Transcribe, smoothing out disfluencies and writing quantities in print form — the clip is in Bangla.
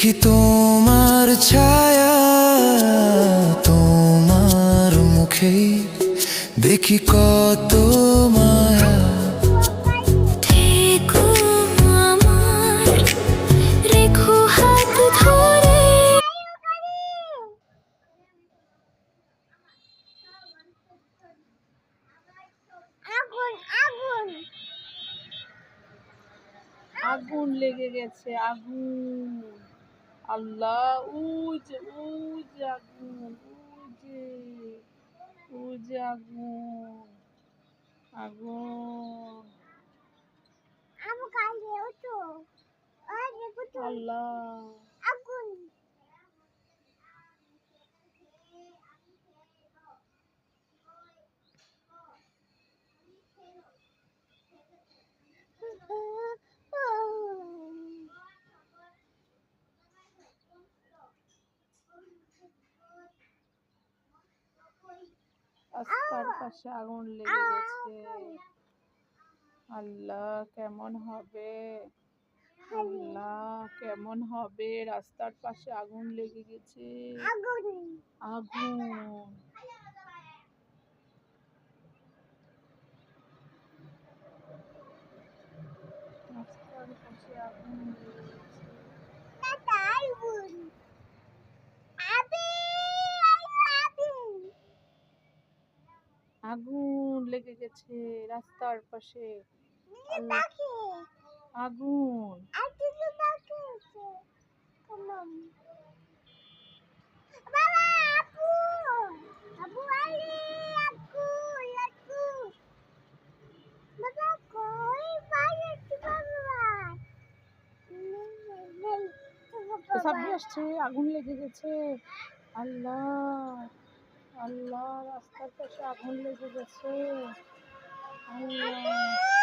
দেখি তোমার ছায়া তোমার মুখেই দেখি কত মায়া। থেকো আমার, রেখো হাত ধরে। আগুন আগুন আগুন লেগে গেছে, আগুন। আল্লাহ, উজ উজ আগুন, উজে উজে আগুন, আগুন। আবু কালে ওঠো, আর দেখো তো আল্লাহ, আগুন। রাস্তার পাশে আগুন লেগে গেছে। আল্লাহ, কেমন হবে? আল্লাহ, কেমন হবে? রাস্তার পাশে আগুন লেগে গেছে, আগুন আগুন। রাস্তার পাশে আগুন লেগে গেছে। টাটা আগুন আবি আবি আগুন লেগে গেছে রাস্তার পাশে। আল্লাহ, পাখি আগুন। আর কিছু পাখি আছে। কমম বাবা আপু আপু আলে আপু লাটু বাবা কই বাইরে কি বাবা নেই তো সাবজি আসছে, আগুন লেগে গেছে। আল্লাহ, আল্লাহ, রাস্তার পাশে আগুন লেগে গেছে। আল্লাহ।